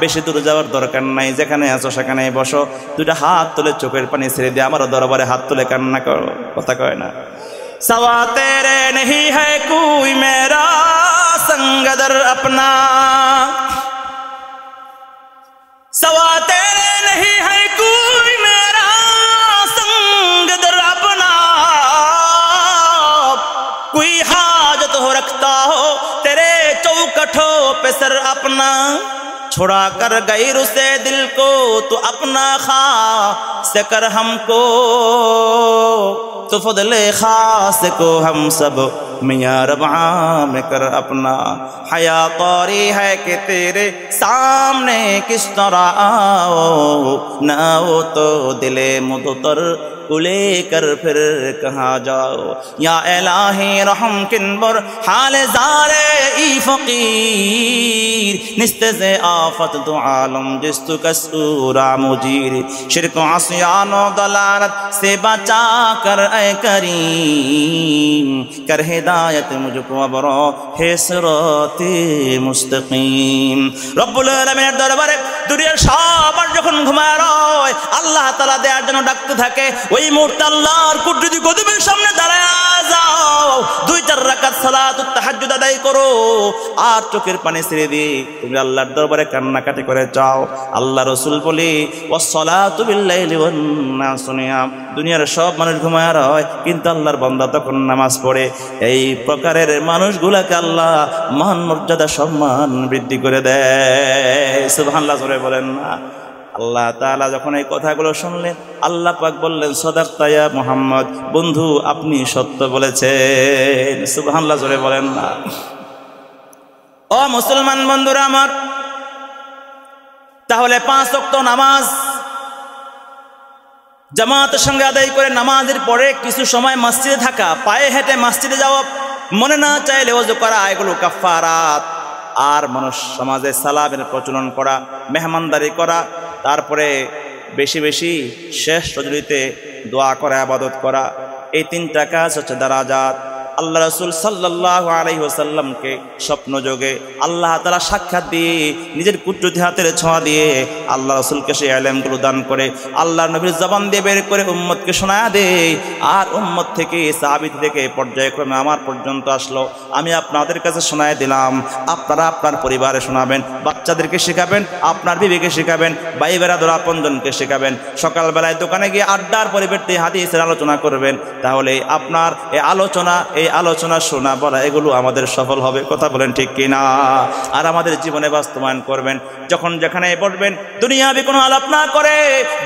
বেশি দূর যাওয়ার দরকার নাই, যেখানে আছো সেখানেই বসো, 2টা হাত তুলে চোখের পানি ছেড়ে দিয়ে আমার দরবারে হাত তুলে কান্না করো। কথা কয় না? सवा तेरे नहीं है कोई मेरा संगदर अपना, सवा तेरे नहीं है कोई मेरा संगदर अपना, कोई हाजत हो रखता हो तेरे चौकठों पे सर अपना, छुड़ा कर गैर से दिल को तो अपना खास कर हमको, तो फदले खास को हम सब मियां रबा में कर अपना, हया कौरी है कि तेरे सामने किस तरह आओ, न आओ तो दिले मुदतर को लेकर फिर कहाँ जाओ, या इलाही रहम किन्बर हाल ज़ारे ई फ़कीर, निस्ते से आफत दो आलम जिस्तु कसूरा मुजीर, शिरक आसियानो दलालत से बचा कर ऐ करीम, कर हिदायत मुझको अबरो है सिराते मुस्तकीम। रब्बुल आलामीনের দরবারে দুনিয়ার সবার যখন ঘুমায় রয় আল্লাহ তাআলা দেয়ার জন্য ডাকতে থাকে, ওই মুহূর্তে আল্লাহর কুদরতি কদমের সামনে দাঁড়ায় যাও, 2-4 রাকাত সালাতুত তাহাজ্জুদ আদায় করো, আর চোখের পানি ছেড়ে দিয়ে তুমি আল্লাহর দরবারে কান্নাকাটি করে যাও। আল্লাহ রাসূল বলে ওয়াসসালাতু বিল্লাইলি ওয়ান নাসু নিয়াম, দুনিয়ার সব মানুষ ঘুমায় রয় কিন্তু আল্লাহর বান্দা তখন নামাজ পড়ে। এই প্রকারের মানুষগুলোকে আল্লাহ মান মর্যাদা সম্মান বৃদ্ধি করে দেয়। সুবহানাল্লাহ জোরে বলেন না। আল্লাহ তাআলা যখন এই কথাগুলো শুনলেন আল্লাহ পাক বললেন সাদাকতা ইয়া মুহাম্মদ, বন্ধু আপনি সত্য বলেছেন। সুবহানাল্লাহ জোরে বলেন না। ও মুসলমান বন্ধুরা আমার, তাহলে 5 ওয়াক্ত নামাজ জামাতের সঙ্গে আদায় করে নামাজের পরে কিছু সময় মসজিদে থাকা, পায়ে হেঁটে মসজিদে যাওয়া, মনে না চাইলে ওযু করা, এগুলো কাফারাত। আর মানুষ সমাজে সালামের প্রচলন করা, মেহমানদারি করা, তারপরে বেশি বেশি শেষ রজনীতে দোয়া করা, ইবাদত করা, এই 3টা কাজ হচ্ছে দারাজাত। আল্লাহ রাসূল সাল্লাল্লাহু আলাইহি ওয়াসাল্লামকে স্বপ্ন যোগে আল্লাহ তাআলা সাক্ষাৎ দিয়ে নিজের কুদরতি হাতের ছোঁয়া দিয়ে আল্লাহ রাসূলকে সেই ইলমগুলো দান করে আল্লাহ নবীর জবান দিয়ে বের করে উম্মতকে শোনায়া দেয়। আর উম্মত থেকে সাহাবী থেকে পর্যায়ক্রমে আমার পর্যন্ত আসলো। আমি আপনাদের কাছে শোনায় দিলাম, আপনারা আপনার পরিবারে শোনাবেন, বাচ্চাদেরকে শেখাবেন, আপনার বিবিকে শেখাবেন, ভাই বেরাদর আপনজনকে শেখাবেন, সকালবেলায় দোকানে গিয়ে আড্ডার পরিবর্তে হাদিসের আলোচনা করবেন। তাহলে আপনার এই আলোচনা শোনা বলা এগুলো আমাদের সফল হবে। কথা বলেন ঠিক কিনা? আর আমাদের জীবনে বাস্তবায়ন করবেন। যখন যেখানে বসবেন দুনিয়াবি কোনো আলাপ না করে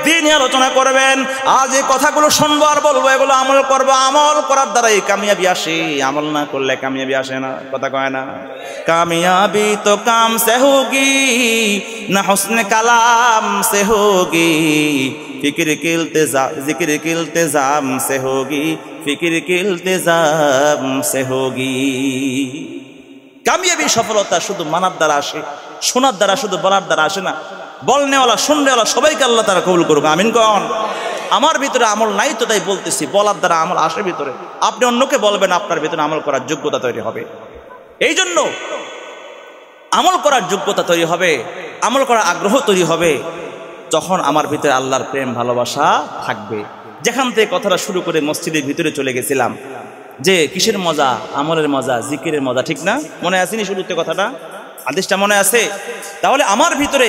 দ্বীনি আলোচনা করবেন। আর যে কথাগুলো শুনবো আর বলবো এগুলো আমল করবো, আমল করার দ্বারাই কামিয়াবি আসে, আমল না করলে কামিয়াবি আসে না। কথা কয় না? কামিয়াবি তো কাম সে হোগি না হুসনে কালাম সে হোগি, फिक्र के इल्तिजाम से होगी, फिक्र के इल्तिजाम से होगी। কামিয়াবি সফলতা শুধু মানার দ্বারা আসে, শোনার দ্বারা, শুধু বলার দ্বারা আসে না। বলনেওয়ালা শুননেওয়ালা সবাইকে আল্লাহ তাআলা কবুল করুক, আমিন কোন। আমার ভিতরে আমল নাই তো তাই বলতেছি, বলার দ্বারা আমল আসে ভিতরে। আপনি অন্যকে বলবেন, আপনার ভিতরে আমল করার যোগ্যতা তৈরি হবে। এই জন্য আমল করার যোগ্যতা তৈরি হবে, আমল করার আগ্রহ তৈরি হবে যখন আমার ভিতরে আল্লাহর প্রেম ভালোবাসা থাকবে। যেখান থেকে কথাটা শুরু করে মসজিদের ভিতরে চলে গেছিলাম যে কিসের মজা, আমলের মজা, জিকিরের মজা, ঠিক না? মনে আসেনি শুরুতে কথাটা? হাদিসটা মনে আছে? তাহলে আমার ভিতরে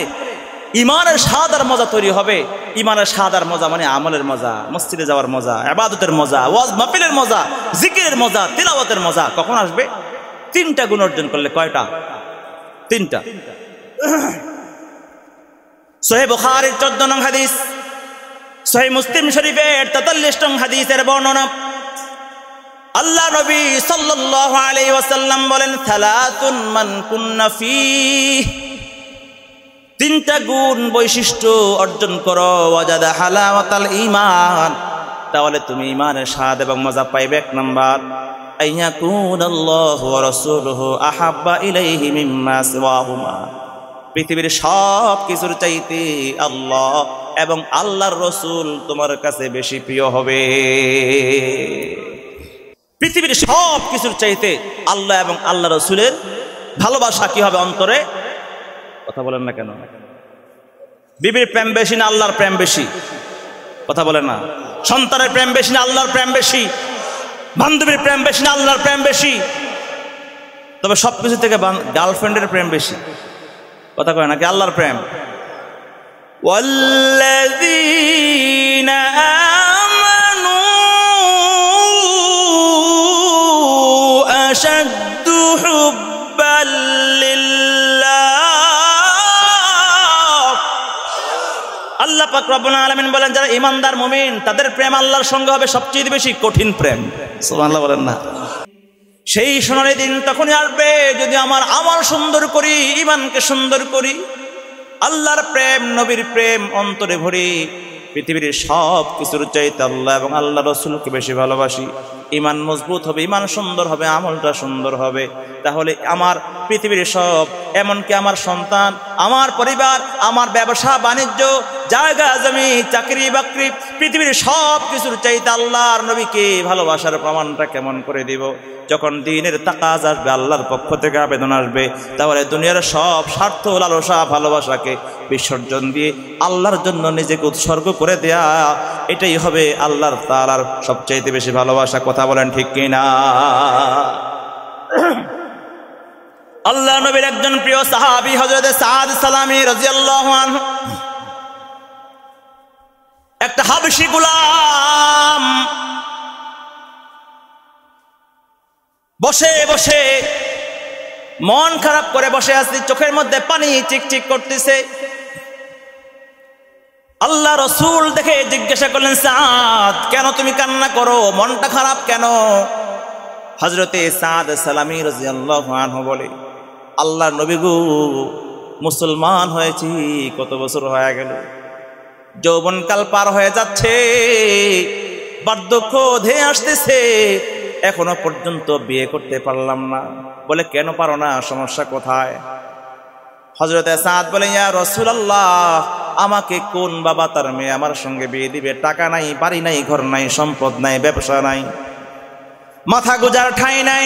ইমানের স্বাদ আর মজা তৈরি হবে। ইমানের স্বাদ আর মজা মানে আমলের মজা, মসজিদে যাওয়ার মজা, ইবাদতের মজা, ওয়াজ মাহফিলের মজা, জিকিরের মজা, তিলাওয়াতের মজা কখন আসবে? 3টা গুণ অর্জন করলে। কয়টা? 3টা। সহিহ বুখারীর 14 নং হাদিস, সহিহ মুসলিম শরীফের 43 নং হাদিসের বর্ণনা। আল্লাহ নবী সাল্লাল্লাহু আলাইহি ওয়াসাল্লাম বলেন, সালাতুন মান কুন্না ফীহ, 3টা গুণ বৈশিষ্ট্য অর্জন করো, ওয়াজাদা হালাওয়াতাল ঈমান, তাহলে তুমি ঈমানের স্বাদ এবং মজা পাইবে। 1 নাম্বার, আইয়াকুনাল্লাহু ওয়া রাসূলুহু আহাব্বা ইলাইহি মিম্মা সিওয়াহুমা, পৃথিবীর সব কিছুর চাইতে আল্লাহ এবং আল্লাহর রসুল তোমার কাছে বেশি প্রিয় হবে। পৃথিবীর সব কিছুর চাইতে আল্লাহ এবং আল্লাহ রসুলের ভালোবাসা কি হবে অন্তরে? কথা বলেন না কেন? বিবির প্রেম বেশি না আল্লাহর প্রেম বেশি? কথা বলেন না। সন্তানের প্রেম বেশি না আল্লাহর প্রেম বেশি? বান্ধবীর প্রেম বেশি না আল্লাহর প্রেম বেশি? তবে সবকিছু থেকে গার্লফ্রেন্ডের প্রেম বেশি। কথা কয় নাকি আল্লাহর প্রেম? ওয়াল্লাযীনা আমানু আশাদ্দু হুব্বাল লিল্লাহ। আল্লাহ পাক রব্বুল আলামিন বলেন, যারা ঈমানদার মুমিন তাদের প্রেম আল্লাহর সঙ্গে হবে সবচেয়ে বেশি কঠিন প্রেম। সুবহানাল্লাহ বলেন না? সেই সোনালী দিন তখনই আসবে যদি আমার আমল সুন্দর করি, ঈমানকে সুন্দর করি, আল্লাহর প্রেম নবীর প্রেম অন্তরে ভরি, পৃথিবীর সব কিছুর চাইতে আল্লাহ এবং আল্লাহ রসুলকে বেশি ভালোবাসি, ঈমান মজবুত হবে, ঈমান সুন্দর হবে, আমলটা সুন্দর হবে। তাহলে আমার পৃথিবীর সব, এমনকি আমার সন্তান, আমার পরিবার, আমার ব্যবসা বাণিজ্য, জায়গা জমি, চাকরি বাকরি, পৃথিবীর সব কিছুর চাইতে আল্লাহর নবীকে ভালোবাসার প্রমাণটা কেমন করে দিব? যখন দ্বীনের তাকাজ আসবে, আল্লাহর পক্ষ থেকে আবেদন আসবে, তাহলে দুনিয়ার সব স্বার্থ, লালসা, ভালোবাসাকে বিসর্জন দিয়ে আল্লাহর জন্য নিজেকে উৎসর্গ করে দেয়া, এটাই হবে আল্লাহর তাআলার সবচাইতে বেশি ভালোবাসা। কথা বলেন ঠিক কিনা? আল্লাহ নবীর একজন প্রিয় সাহাবী হযরত সাদ সালামী রাদিয়াল্লাহু আনহু, একটা হাবশী গোলাম বসে বসে মন খারাপ করে বসে আছে, চোখের মধ্যে পানি চিকচিক করতেছে। আল্লাহ রসুল দেখে জিজ্ঞাসা করলেন, সাদ কেন তুমি কান্না করো, মনটা খারাপ কেন? হযরতে সাদ সালামী রাদিয়াল্লাহু আনহু বলে, আল্লাহ নবী গো, মুসলমান হয়েছি কত বছর হয়ে গেল, যৌবনকাল পার হয়ে যাচ্ছে, বার্ধক্য ধেয়ে আসতেছে, এখনো পর্যন্ত বিয়ে করতে পারলাম না। বলে কেন পারো না, সমস্যা কোথায়? হযরতে সাদ বলে, ইয়া রাসূলুল্লাহ, আমাকে কোন বাবা তার মেয়ে আমার সঙ্গে বিয়ে দিবে? টাকা নাই, বাড়ি নাই, ঘর নাই, সম্পদ নাই, ব্যবসা নাই, মাথা গোজার ঠাঁই নাই,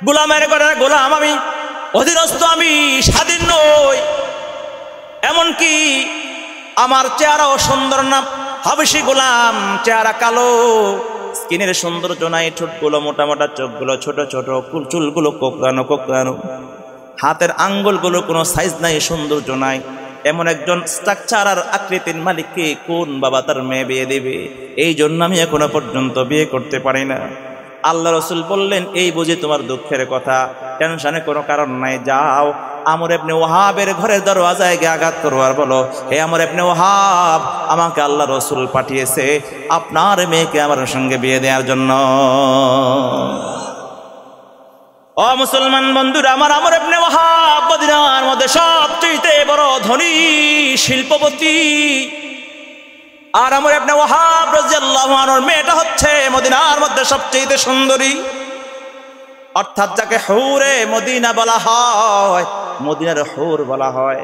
গোলামের ঘরে গোলাম আমি, অধীনস্থ আমি, স্বাধীন নই, এমনকি আমার চেহারাও সুন্দর না, হাবশী গোলাম, চেহারা কালো, স্কিনের সৌন্দর্য নাই, ঠোঁটগুলো মোটা মোটা, চোখগুলো ছোট ছোট, চুলগুলো কোকড়ানো কোকড়ানো, হাতের আঙ্গুলগুলো কোনো সাইজ নাই, সৌন্দর্য নাই, এমন একজন স্ট্রাকচার আর আকৃতির মালিককে কোন বাবা তার মেয়ে বিয়ে দেবে? এই জন্য আমি এখনো পর্যন্ত বিয়ে করতে পারি না। আল্লাহ রসুল বললেন, এই বুঝি তোমার দুঃখের কথা, টেনশনে কোনো কারণ নাই, যাও আমর ইবনে ওয়াহাবের ঘরের দরওয়াজায় গিয়ে আঘাত করো আর বলো, হে আমর ইবনে ওয়াহাব, আমাকে আল্লাহ রসুল পাঠিয়েছে আপনার মেয়েকে আমার সঙ্গে বিয়ে দেওয়ার জন্য। ও মুসলমান বন্ধুরা আমার, আমর ইবনে ওয়াহাব মদিনার মধ্যে সবচেয়ে বড় ধনী শিল্পপতি, আর আমর ইবনে ওয়াহাব রাদিয়াল্লাহু আনহুর মেয়েটা হচ্ছে মদিনার মধ্যে সবচেয়ে সুন্দরী, অর্থাৎ যাকে হুরে মদিনা বলা হয়, মদিনার হুর বলা হয়।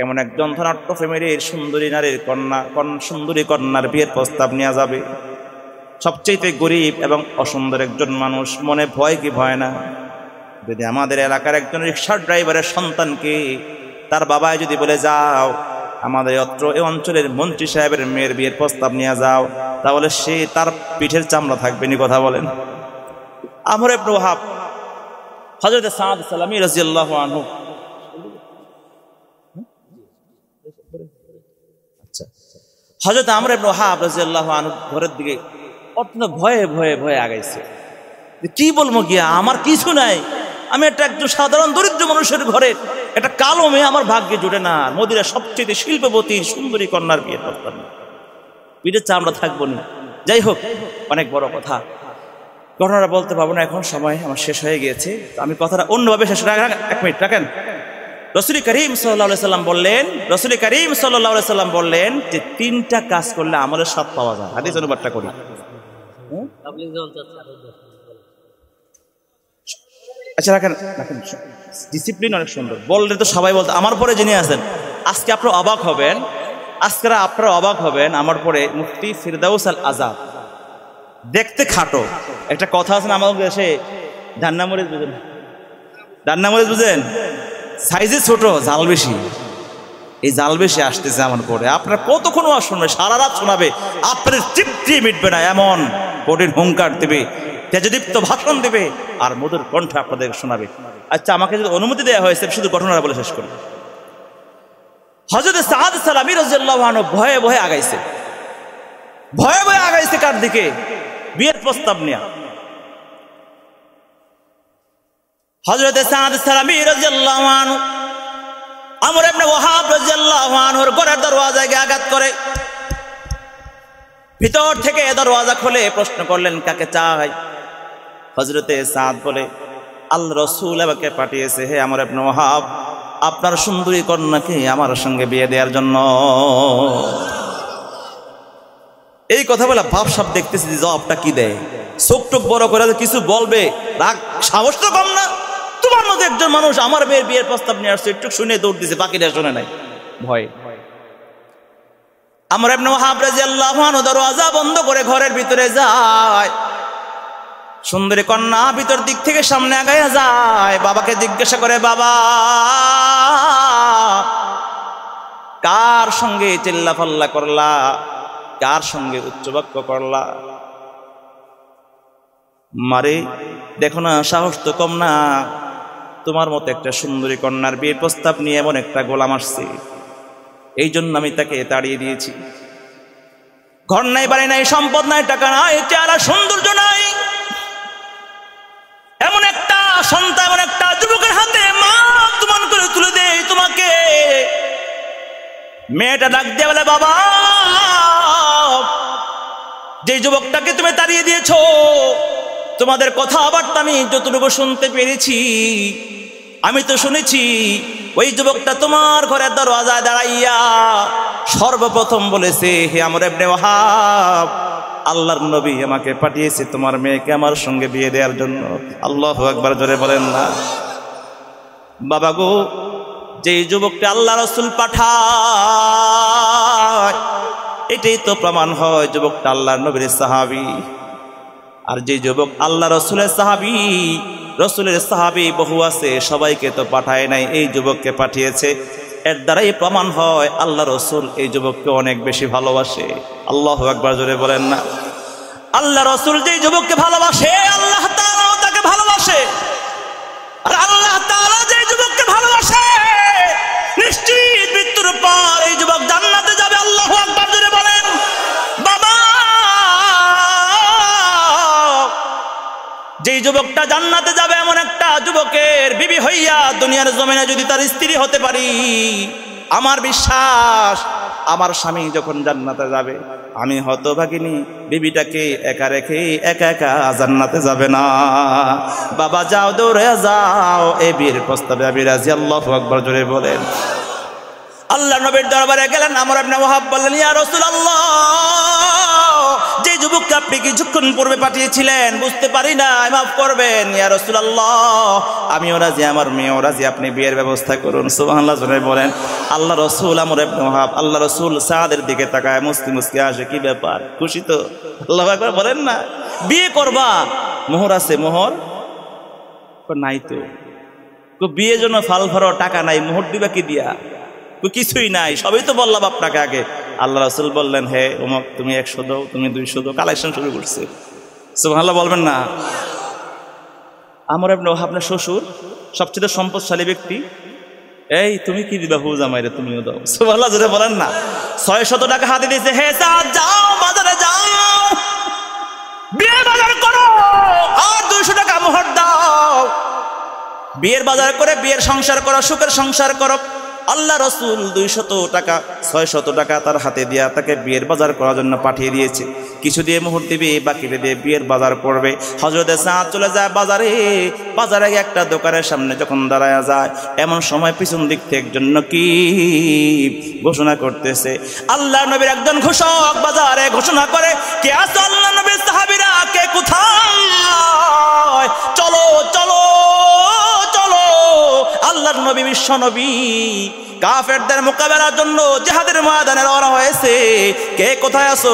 এমন একজন ধনাঢ্য ফ্যামিলির সুন্দরী নারীর সুন্দরী কন্যার বিয়ের প্রস্তাব নেওয়া যাবে। সবচেয়ে গরিব এবং অসুন্দর একজন মানুষ, মনে ভয় কি ভয় না? যদি আমাদের এলাকার একজন রিক্সা ড্রাইভারের সন্তানকে তার বাবাই যদি বলে, যাও আমাদের অত্র এই অঞ্চলের মন্ত্রী সাহেবের মেয়ের বিয়ের প্রস্তাব নিয়ে যাও, তাহলে সে তার পিঠের চামড়া থাকবে নি। কথা বলেন। আমর ইবনে ওয়াহাব, হযরত সাদ সালামী রাদিয়াল্লাহু আনহু, আচ্ছা, হযরত আমর ইবনে ওয়াহাব রাদিয়াল্লাহু আনহু ঘরের দিকে অত্যন্ত ভয়ে ভয়ে ভয়ে আগাইছে। কি বলবো গিয়া, আমার কিছু নাই, আমি একজন সাধারণ দরিদ্র মানুষের ঘরের একটা কালো মেয়ে আমার ভাগ্যে জুটে না, মদিনার সবচেয়ে শিল্পবতী সুন্দরী কন্যার বিয়ে করতাম, পিঠের চামড়া থাকবো না। যাই হোক, অনেক বড় কথা, ঘটনাটা বলতে পারবো না, এখন সময় আমার শেষ হয়ে গিয়েছে। আমি কথাটা অন্যভাবে শেষ, এক মিনিট রাখেন। রাসূল করিম সাল্লাল্লাহু আলাইহি সাল্লাম বললেন, রাসূল করিম সাল্লাল্লাহু আলাইহি সাল্লাম বললেন যে 3টা কাজ করলে আমলের স্বাদ পাওয়া যায়। হাদিস অনুবাদটা করি। আচ্ছা রাখেন, ডিসিপ্লিন অনেক সুন্দর, বললে তো সবাই বলতে, আমার পরে যিনি আছেন আজকে আপনারা অবাক হবেন, আমার পরে মুফতি ফিরদাউস আল আজাদ, দেখতে খাটো, একটা কথা আছে না আমাদের দেশে, ডান্নামরিচ বুঝেন, ডান্নামরিচ বুঝেন, সাইজে ছোট, ঝাল বেশি। এই জাল বেশি আসতেছে আমার পরে, আপনার কতক্ষণ ওয়াজ শুনবে, সারা রাত শোনাবে, আপনার তৃপ্তি মিটবে না, এমন কঠিন হুঙ্কার দেবে, তেজদীপ্ত ভাষণ দেবে, আর মধুর কণ্ঠে আপনাদের শোনাবে। আচ্ছা, আমাকে যদি অনুমতি দেওয়া হয়েছে শুধু ঘটনাটা বলে শেষ করি। হযরত সাদ সালামী রাদিয়াল্লাহু আনহু ভয়ে ভয়ে আগাইছে, ভয়ে ভয়ে আগাইছে কার দিকে? বিয়ের প্রস্তাব নিয়ে। হযরত সাদ সালামী রাদিয়াল্লাহু আনহু আমর ইবনে ওয়াহাব রাদিয়াল্লাহু আনহুর ঘরের দরওয়াজায় গিয়ে আঘাত করে, ভিতর থেকে দরওয়াজা খুলে প্রশ্ন করলেন, কাকে চাই? হযরতে সাদ বলে, আল্লাহর রাসূল আমাকে পাঠিয়েছে, হে আমর ইবনে ওয়াহাব, আপনার সুন্দরী কন্যাকে আমার সঙ্গে বিয়ে দেওয়ার জন্য। এই কথা বলে ভাবসাব দেখতেছি জবাবটা কি দেয়, চোখ টোক বড় করে কিছু বলবে, রাগ সাহস তো কম না। তোমার মতো একজন মানুষ আমার মেয়ের বিয়ের প্রস্তাব নিয়ে আসছে, একটু শুনে দৌড় দিছে, বাকিটা শুনে নাই, ভয়। আমর ইবনে ওয়াহাব রাদিয়াল্লাহু আনহু দরওয়াজা বন্ধ করে ঘরের ভিতরে যায়, সুন্দরী কন্যা ভিতর দিক থেকে সামনে আগায়া যায়, বাবাকে জিজ্ঞাসা করে, বাবা কার সঙ্গে চিল্লাফাল্লা করলা, কার সঙ্গে উচ্চবাক্য করলা? মারে দেখো না, সাহস তো কম না, তোমার মতো একটা সুন্দরী কন্যার বিয়ের প্রস্তাব নিয়ে এমন একটা গোলাম আসছে, এই জন্য আমি তাকে তাড়িয়ে দিয়েছি। ঘর নাই, বাড়ি নাই, সম্পদ নাই, টাকা নাই, চেহারা সৌন্দর্য নাই, এমন একটা সন্তান, এমন একটা যুবকের হাতে মা তুমান করে তুলে দেয় তোমাকে। মেয়েটা ডাক দিয়ে বলে, বাবা যে যুবকটাকে তুমি তাড়িয়ে দিয়েছো, তোমাদের কথাবার্তা আমি যতটুকু শুনতে পেরেছি, আমি তো শুনেছি ওই যুবকটা তোমার ঘরের দরওয়াজায় দাঁড়াইয়া সর্বপ্রথম বলেছে, হে আমর ইবনে ওয়াহাব, আল্লাহর নবী আমাকে পাঠিয়েছে তোমার মেয়েকে আমার সঙ্গে বিয়ে দেওয়ার জন্য। আল্লাহু আকবার, জোরে বলেন না। বাবা গো, যে যুবককে আল্লাহ রাসূল পাঠায়, এটাই তো প্রমাণ হয় যুবকটা আল্লাহর নবীর সাহাবী। আর যে যুবক আল্লাহ রাসূলের সাহাবী, রাসূলের সাহাবী বহু আছে, সবাইকে তো পাঠায় নাই, এই যুবককে পাঠিয়েছে। এর দ্বারাই প্রমাণ হয় আল্লাহ রাসূল এই যুবককে অনেক বেশি ভালোবাসে। আল্লাহু আকবার, জোরে বলেন না। আল্লাহ রাসূল যে যুবককে ভালোবাসে, আল্লাহ তাআলাও তাকে ভালোবাসে। আর আল্লাহ তাআলা যে যুবককে ভালোবাসে, নিশ্চিত মৃত্যুর পর এই যুবক জান্নাতে যাবে। আল্লাহু আকবার, জোরে বলেন। বাবা, যেই যুবকটা জান্নাতে যাবে, এমন একটা যুবকের বিবি হইয়া দুনিয়ার জমিনে যদি তার স্ত্রী হতে পারি, আমার বিশ্বাস আমার স্বামী যখন জান্নাতে যাবে, আমি হতভাগিনী বিবিটাকে একা রেখে একা একা জান্নাতে যাবে না। বাবা যাও, দৌড়ে যাও, এই বিয়ের প্রস্তাবে আমি রাজি। আল্লাহু আকবার, জোরে বলেন। আল্লাহ নবীর দরবারে গেলেন, আমর ইবনে ওয়াহাব বললেন, ইয়া রাসূলুল্লাহ, যে যুবককে আপনি কিছুক্ষণ পূর্বে পাঠিয়েছিলেন বুঝতে পারি না, মাফ করবেন। ইয়া রাসূলুল্লাহ, আমিও রাজি, আমার মেয়েও রাজি, আপনি বিয়ের ব্যবস্থা করুন। সুবহানাল্লাহ, জোরে বলেন। আল্লাহ রাসূল আমর ইবনে ওয়াহাব, আল্লাহ রাসূল সাদের দিকে তাকায়, মুস্কি মুস্কি আসে, কি ব্যাপার, খুশি তো? আল্লাহু আকবার বলেন না। বিয়ে করবা, মোহর আছে? মোহর নাই তো। বিয়ের জন্য ফাল ভরো, টাকা নাই, মোহর দিবা কি দিয়া? কিছুই নাই, সবই তো বললাম আপনাকে আগে। আল্লাহ রাসূল বললেন, হে ওমর, তুমি 100 দাও, তুমি 200 দাও। কালেকশন শুরু করছে। সুবহানাল্লাহ বলবেন না। আমর ইবনে ওয়াহাব আপনার শ্বশুর, সবচেয়ে সম্পদশালী ব্যক্তি, এই তুমি কি দিবা? হু জামাইরে তুমিও দাও। সুবহানাল্লাহ, জোরে বলেন না। 600 টাকা হাতে দিয়েছে, হে সাদ যাও, বাজারে যাও, বিয়ের বাজার করো, আর 200 টাকা মোহর দাও, বিয়ের বাজার করে বিয়ের সংসার করো, সুখের সংসার করো। আল্লাহ রাসূল 200 টাকা 600 টাকা তার হাতে দিয়া তাকে বিয়ের বাজার করার জন্য পাঠিয়ে দিয়েছে। কিছু দিয়ে মোহর দিবে, বাকিটা দিয়ে বিয়ের বাজার করবে। হযরতে সাদ চলে যায় বাজারে। বাজারে একটা দোকানের সামনে যখন দাঁড়ায়া যায়, এমন সময় পিছন দিক থেকে একজন নকিব ঘোষণা করতেছে। আল্লাহ নবীর একজন ঘোষক বাজারে ঘোষণা করে, কে আছো আল্লাহ নবীর সাহাবীরা, কে কোথায়? চলো চলো চলো, আল্লাহর নবী বিশ্ব নবী কাফেরদের মোকাবেলার জন্য জিহাদের ময়দানে রওনা হয়েছে। কে কোথায় আছো?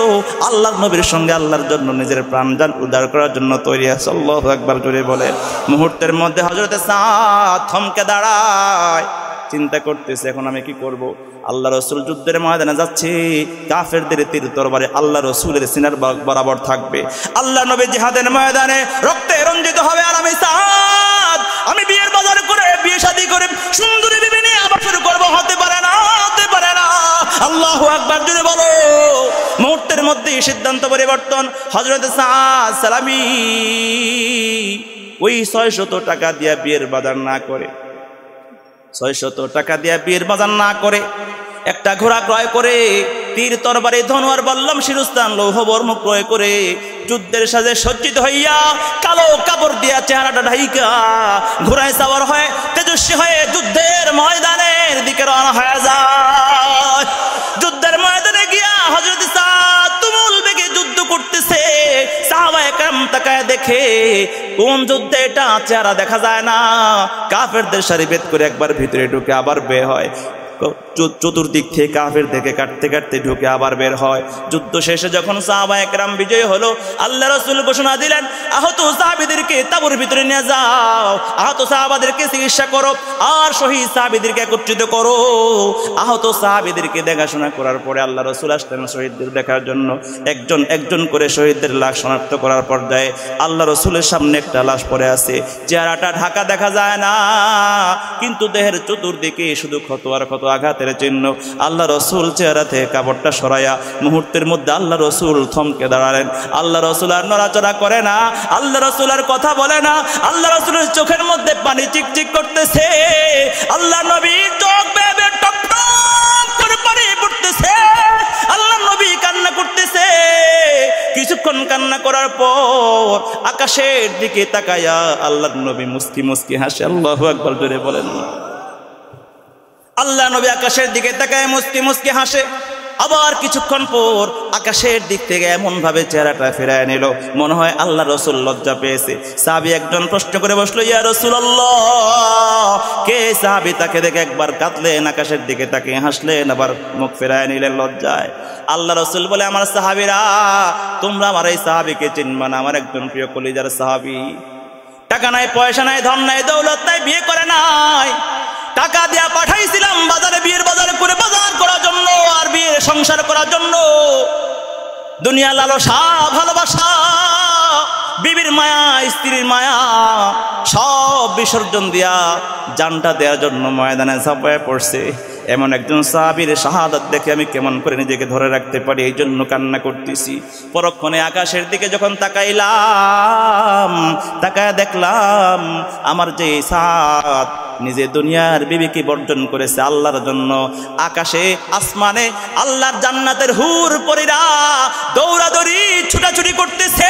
আল্লাহর নবীর সঙ্গে আল্লাহর জন্য নিজের প্রাণজান উদ্ধার করার জন্য তৈরি আছে। আল্লাহু আকবার, জোরে বলেন। মুহূর্তের মধ্যে হযরতে সাদ থমকে দাঁড়ায়। চিন্তা করতেছে এখন আমি কি করব। আল্লাহ রসুল যুদ্ধের ময়দানে যাচ্ছে, কাফেরদের তীর তরবারি আল্লাহ রসুলের সিনার বরাবর থাকবে। আল্লাহ নবী জিহাদের ময়দানে রক্তে রঞ্জিত হবে, আর আমি সাদ আমি বিয়ের বাজার করে বিয়ে শাদী করে সুন্দরী বিবি নিয়ে আবার শুরু করবো। হতে পারে না, হতে পারে না। আল্লাহু আকবার জুড়ে বলো। মুহূর্তের মধ্যে সিদ্ধান্ত পরিবর্তন। হযরত সাদ সালামী ওই 600 টাকা দিয়া বিয়ের বাজার না করে, 600 টাকা দিয়া বিয়ের বাজার না করে একটা ঘোড়া ক্রয় করে, তীর তরবারি ধনুয়ার বল্লম শিরস্তান লৌহ বর্ম ক্রয় করে যুদ্ধের সাজে সজ্জিত হইয়া কালো কাপড় দিয়া চেহারাটা ঢাইকা ঘোড়ায় সাওয়ার হয়ে তেজস্বী হয়ে যুদ্ধের ময়দানের দিকে রওনা হয়ে যায়। যুদ্ধের ময়দানে গিয়া হযরত সাদ তুমুল বেগে যুদ্ধ করতেছে। সাহাবায়ে কেরাম তাকায় দেখে কোন যুদ্ধে এটা চেহারা দেখা যায় না। কাফেরদের সারি ভেদ করে একবার ভিতরে ঢুকে আবার বের হয়, চতুর্দিক থেকে কাফের দেখে কাটতে কাটতে ঢুকে আবার বের হয়। যুদ্ধ শেষে যখন সাহাবায়ে কেরাম বিজয় হলো, আল্লাহ রাসূল ঘোষণা দিলেন, আহত সাহাবীদেরকে তাঁবুর ভিতরে নিয়ে যাও, আহত সাহাবাদেরকে চিকিৎসা করো, আর শহীদ সাহাবীদেরকে একত্রিত করো। আহত সাহাবীদেরকে দেখাশোনা করার পরে আল্লাহ রাসূল আসলেন শহীদদের দেখার জন্য। একজন একজন করে শহীদদের লাশ শনাক্ত করার পর্যায়ে আল্লাহ রাসূলের সামনে একটা লাশ পড়ে আছে, চেহারাটা ঢাকা দেখা যায় না, কিন্তু দেহের চতুর্দিকে শুধু ক্ষত আর ক্ষত, আঘাতের চিহ্ন। আল্লাহ রসুল চেহারা থেকে কাপড়টা সরাইয়া মুহূর্তের মধ্যে আল্লাহ রসুল থমকে দাঁড়ালেন। আল্লাহ রসুল আর নড়াচড়া করে না, আল্লাহ রসুল আর কথা বলে না। আল্লাহ রসুলের চোখের মধ্যে পানি চিকচিক করতেছে। আল্লাহ নবীর চোখ বেয়ে বেয়ে টপ টপ করে পানি পড়তেছে। আল্লাহ নবী কান্না করতেছে। কিছুক্ষণ কান্না করার পর আকাশের দিকে তাকায়া আল্লাহ নবী মুস্কি মুস্কি হাসে। আল্লাহু আকবার জোরে বলেন। আল্লাহ নবী আকাশের দিকে তাকায় মুস্কি মুস্কি হাসে। আবার কিছুক্ষণ পর আকাশের দিক থেকে এমন ভাবে চেহারাটা ফেরায় নিল, মনে হয় আল্লাহ রসুল লজ্জা পেয়েছে। সাহাবী একজন প্রশ্ন করে বসলো, ইয়া রাসূলুল্লাহ। কে সাহাবী তাকে দেখে একবার কাঁদলেন, আকাশের দিকে তাকে হাসলেন, আবার মুখ ফেরায় নিলেন লজ্জায়। আল্লাহ রসুল বলে, আমার সাহাবীরা, তোমরা আমার এই সাহাবীকে চিনবা না, আমার একজন প্রিয় কলিজার সাহাবী। টাকা নাই, পয়সা নাই, ধন নাই, দৌলত নাই, বিয়ে করে নাই, টাকা দিয়া পাঠাইছিলাম বাজারে, বিয়ের বাজারে করে বাজার করার জন্য আর বিয়ের সংসার করার জন্য। দুনিয়া লালসা, ভালোবাসা, বিবির মায়া, স্ত্রীর মায়া সব বিসর্জন দিয়া জানটা দেওয়ার জন্য ময়দানে ঝাঁপায় পড়ছে। এমন একজন সাহাবীর শাহাদাত দেখে আমি কেমন করে নিজেকে ধরে রাখতে পারি, এই জন্য কান্না করতেছি। পরক্ষণে আকাশের দিকে যখন তাকাইলাম, তাকায় দেখলাম আমার যে সাদ নিজে দুনিয়ার বিবিকে বর্জন করেছে আল্লাহর জন্য, আকাশে আসমানে আল্লাহর জান্নাতের হুর পরীরা দৌড়াদৌড়ি ছুটাছুটি করতেছে।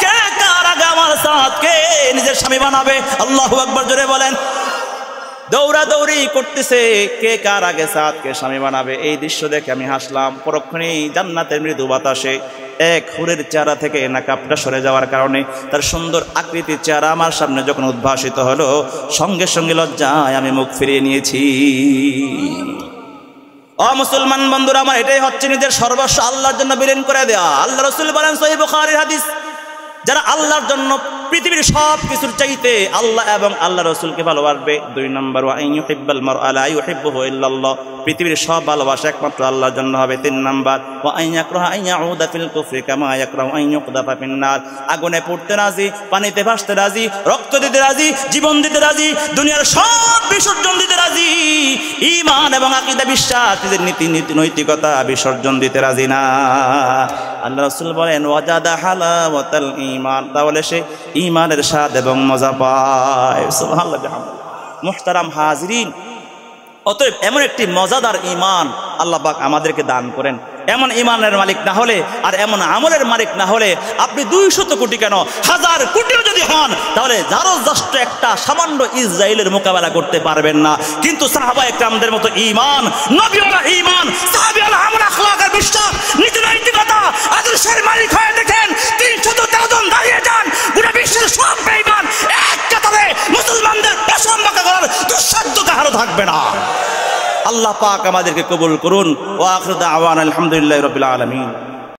কে কার আগে আমার সাদকে নিজের স্বামী বানাবে? আল্লাহু আকবার জোরে বলেন। দৌড়াদৌড়ি করতেছে, কে কার আগে সাদকে স্বামী বানাবে। এই দৃশ্য দেখে আমি হাসলাম। পরক্ষণেই জান্নাতের মৃদু বাতাসে এক হুরের চেহারা থেকে নাকাবটা সরে যাওয়ার কারণে তার সুন্দর আকৃতির চেহারা আমার সামনে যখন উদ্ভাসিত হলো, সঙ্গে সঙ্গে লজ্জায় আমি মুখ ফিরিয়ে নিয়েছি। মুসলমান বন্ধুরা আমার, এটাই হচ্ছে নিজের সর্বস্ব আল্লাহর জন্য বিলীন করে দেওয়া। আল্লাহ রাসূল বলেন, সহিহ বুখারীর হাদিস, যারা আল্লাহর জন্য পৃথিবীর সব কিছুর চাইতে আল্লাহ এবং আল্লাহ রসুলকে ভালোবাসবে। 2 নম্বর, ওয়া আন ইউহিব্বাল মারআ লা ইউহিব্বুহু ইল্লাল্লাহ, পৃথিবীর সব ভালোবাসা একমাত্র আল্লাহর জন্য হবে। 3 নম্বর, ওয়া আন ইয়াকরাহা আন ইয়াউদা ফিল কুফরি কামা ইয়াকরাহু আন ইউকদাফা ফিন নার, আগুনে পড়তে রাজি, পানিতে ভাসতে রাজি, রক্ত দিতে রাজি, জীবন দিতে রাজি, দুনিয়ার সব বিসর্জন দিতে রাজি, ঈমান এবং আকীদা বিশ্বাস, নিজের নীতি নৈতিকতা বিসর্জন দিতে রাজি না। আল্লাহ রাসূল বলেন, ওয়াজাদা হালাওয়াতাল ঈমান, তাহলে সে ঈমানের স্বাদ এবং মজা পায়। সুবহানাল্লাহ। মুহতারাম হাজিরিন, অতএব এমন একটি মজাদার ঈমান আল্লাহ পাক আমাদেরকে দান করেন। এমন ঈমানের মালিক না হলে আর এমন আমলের মালিক না হলে আপনি 200 কোটি কেন 1000 কোটিও যদি হন, তাহলে জারজ একটা সামান্য ইসরায়েলের মোকাবেলা করতে পারবেন না। কিন্তু সাহাবায়ে কেরামদের মতো ঈমান, নবীওয়ালা ঈমান, সাহাবীওয়ালা আমল, আখলাক আর বিশ্বাস, নীতি নৈতিকতা, আদর্শের মালিক হয়ে দেখেন 313 জন দাঁড়িয়ে যান, গোটা বিশ্বের সব বেঈমান এক কাতারে মুসলমানদের প্রশংসা করার দুঃসাধ্য কারও থাকবে না। আল্লাহ পাক আমাদেরকে কবুল করুন। ওয়া আখিরু দাওয়ানা আলহামদুলিল্লাহি রাব্বিল আলামিন।